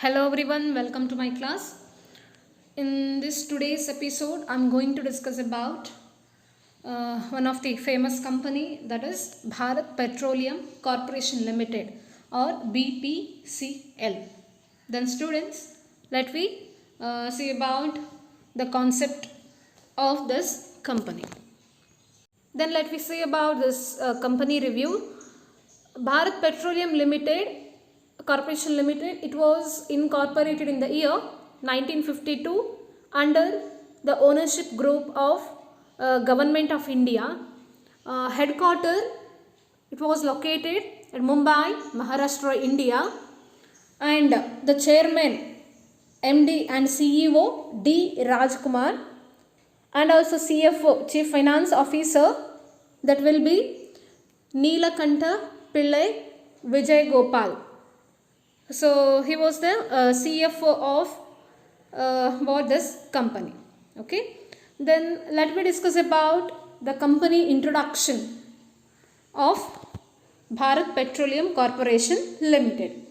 Hello everyone, welcome to my class. In this today's episode, I'm going to discuss about one of the famous company, that is Bharat Petroleum Corporation Limited or BPCL. Then students, let me see about the concept of this company. Then let me say about this company review. Bharat Petroleum Limited Corporation Limited, it was incorporated in the year 1952 under the ownership group of Government of India. Headquarter, it was located at Mumbai, Maharashtra, India, and the chairman MD and CEO D. Rajkumar, and also CFO, Chief Finance Officer, that will be Neelakantha Pillai Vijay Gopal. So he was the CFO of this company. Okay. Then let me discuss about the company introduction of Bharat Petroleum Corporation Limited.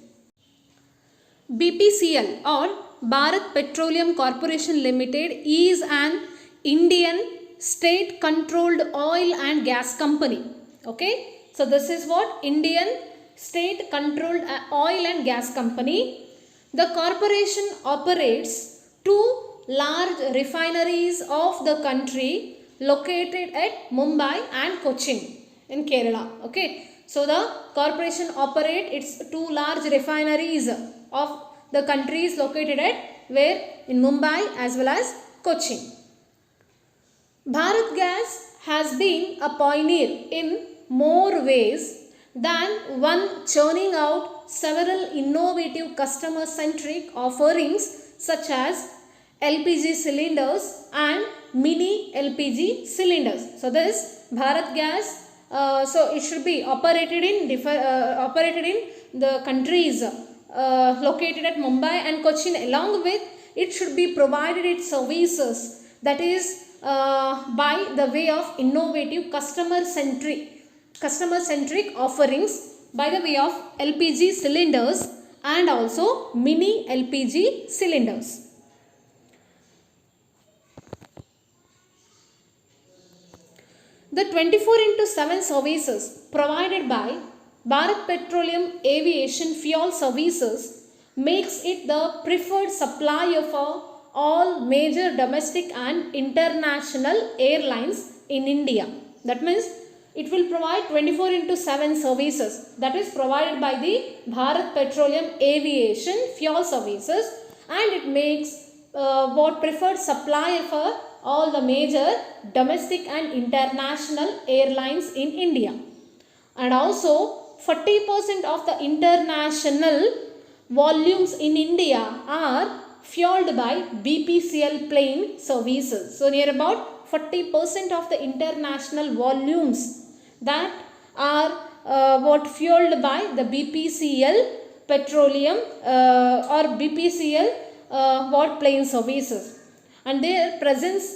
BPCL or Bharat Petroleum Corporation Limited is an Indian state controlled oil and gas company. Okay. So this is what Indian state controlled oil and gas company. The corporation operates two large refineries of the country located at Mumbai and Cochin in Kerala. Okay. So the corporation operates its two large refineries of the countries located at where? In Mumbai as well as Cochin. Bharat Gas has been a pioneer in more ways than one, churning out several innovative customer-centric offerings such as LPG cylinders and mini LPG cylinders. So this Bharat Gas, so it should be operated in the countries located at Mumbai and Cochin. Along with it should be provided its services, that is by the way of innovative customer-centric offerings by the way of LPG cylinders and also mini LPG cylinders. The 24/7 services provided by Bharat Petroleum Aviation Fuel Services makes it the preferred supplier for all major domestic and international airlines in India. That means it will provide 24/7 services, that is provided by the Bharat Petroleum Aviation Fuel Services, and it makes what preferred supplier for all the major domestic and international airlines in India. And also 40% of the international volumes in India are fueled by BPCL plane services. So near about 40% of the international volumes that are fueled by the BPCL petroleum or BPCL plane services, and their presence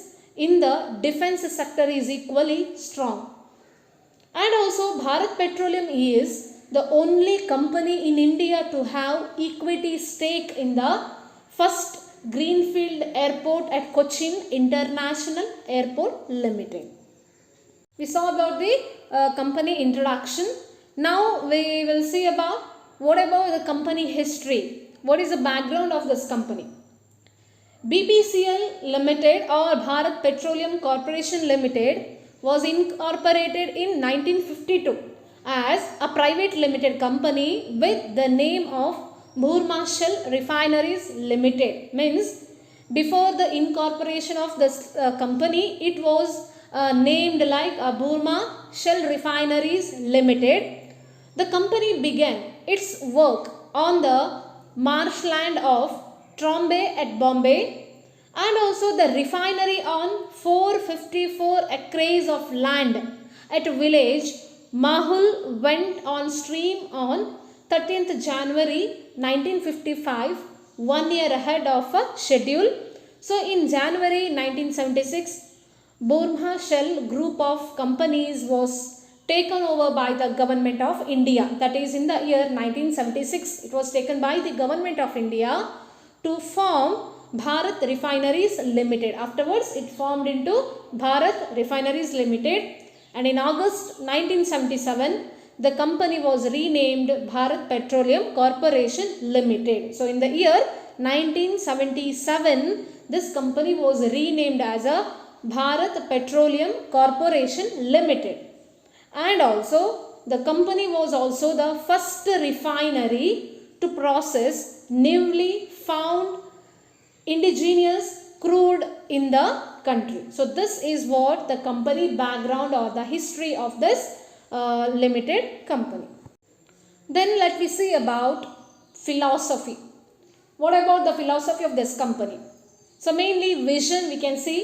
in the defense sector is equally strong. And also Bharat Petroleum is the only company in India to have equity stake in the first Greenfield Airport at Cochin International Airport Limited. We saw about the company introduction. Now we will see about what about the company history. What is the background of this company? BPCL Limited or Bharat Petroleum Corporation Limited was incorporated in 1952 as a private limited company with the name of Burma Shell Refineries Limited. Means before the incorporation of this company, it was named like Burma Shell Refineries Limited. The company began its work on the marshland of Trombay at Bombay, and also the refinery on 454 acres of land at village Mahul went on stream on 13th January 1955, 1 year ahead of schedule. So in January 1976, Burma Shell group of companies was taken over by the government of India. That is in the year 1976. It was taken by the government of India to form Bharat Refineries Limited. Afterwards, it formed into Bharat Refineries Limited, and in August 1977, the company was renamed Bharat Petroleum Corporation Limited. So, in the year 1977, this company was renamed as a Bharat Petroleum Corporation Limited. And also, the company was also the first refinery to process newly found indigenous crude in the country. So, this is what the company background or the history of this limited company. Then let me see about philosophy. What about the philosophy of this company? So, mainly vision, we can see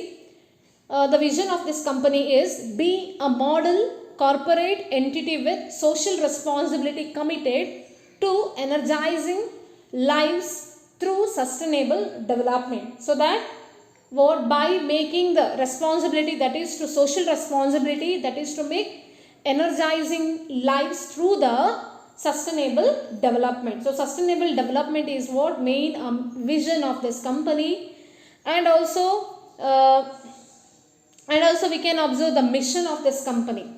the vision of this company is be a model corporate entity with social responsibility committed to energizing lives through sustainable development. So that what by making the responsibility, that is to social responsibility, that is to make energizing lives through the sustainable development. So sustainable development is what main vision of this company. And also we can observe the mission of this company.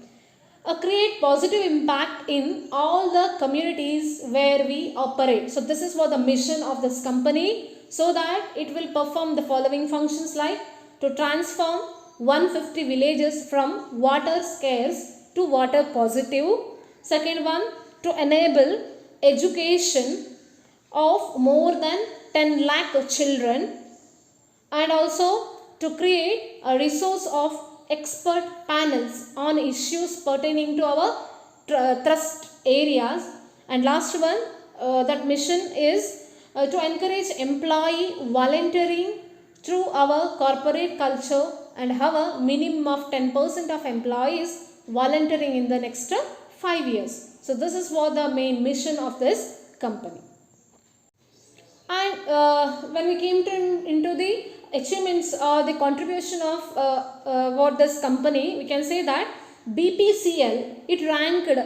Create positive impact in all the communities where we operate. So this is what the mission of this company, so that it will perform the following functions like to transform 150 villages from water scarce to water positive. Second one, to enable education of more than 10 lakh children, and also to create a resource of expert panels on issues pertaining to our trust areas. And last one, that mission is to encourage employee volunteering through our corporate culture and have a minimum of 10% of employees volunteering in the next 5 years. So this is what the main mission of this company. And when we came into the achievements or the contribution of what this company, we can say that BPCL, it ranked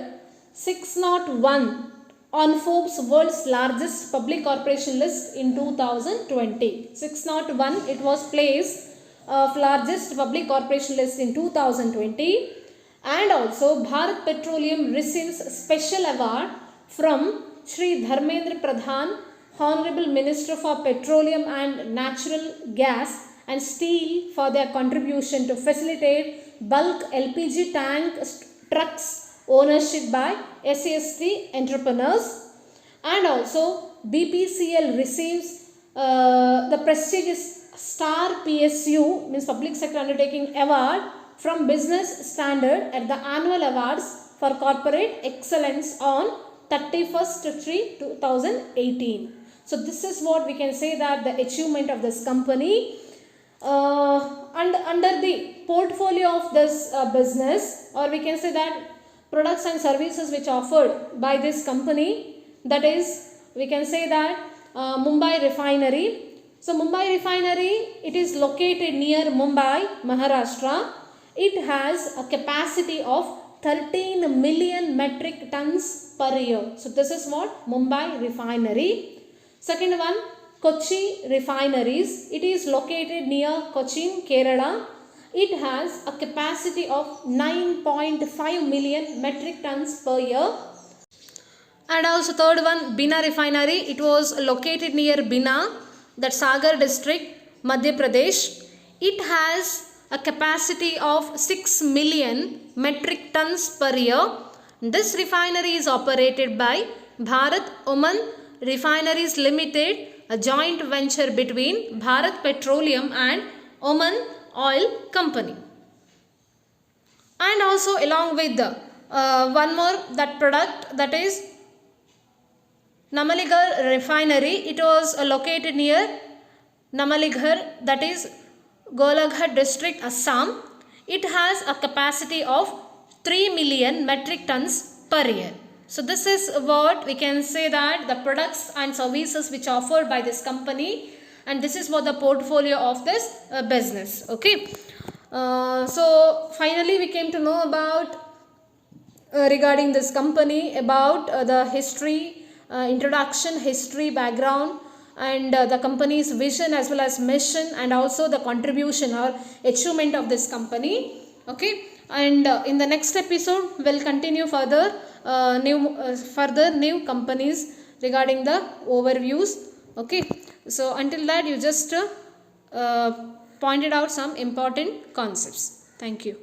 601 on Forbes World's Largest Public Corporation list in 2020. 601, it was placed of largest public corporation list in 2020. And also Bharat Petroleum receives special award from Shri Dharmendra Pradhan, Honorable Minister for Petroleum and Natural Gas and Steel, for their contribution to facilitate bulk LPG tank trucks ownership by SCST entrepreneurs. And also BPCL receives the prestigious Star PSU, means Public Sector Undertaking Award, from Business Standard at the annual awards for corporate excellence on 31st/3/2018. So this is what we can say that the achievement of this company. And under the portfolio of this business, or we can say that products and services which offered by this company, that is we can say that Mumbai Refinery. So Mumbai Refinery, it is located near Mumbai, Maharashtra. It has a capacity of 13 million metric tons per year. So this is what Mumbai Refinery. Second one, Kochi Refineries. It is located near Cochin, Kerala. It has a capacity of 9.5 million metric tons per year. And also third one, Bina Refinery. It was located near Bina, that Sagar district, Madhya Pradesh. It has a capacity of 6 million metric tons per year. This refinery is operated by Bharat Oman Refineries Limited, a joint venture between Bharat Petroleum and Oman Oil Company. And also along with the one more that product, that is Namaligarh Refinery. It was located near Namaligarh, that is Golaghat district, Assam. It has a capacity of 3 million metric tons per year. So this is what we can say that the products and services which are offered by this company, and this is what the portfolio of this business. Okay. So finally we came to know about regarding this company, about the history, introduction, history, background, and the company's vision as well as mission, and also the contribution or achievement of this company. Okay, and in the next episode we'll continue further new companies regarding the overviews. Okay, so until that, you just pointed out some important concepts. Thank you.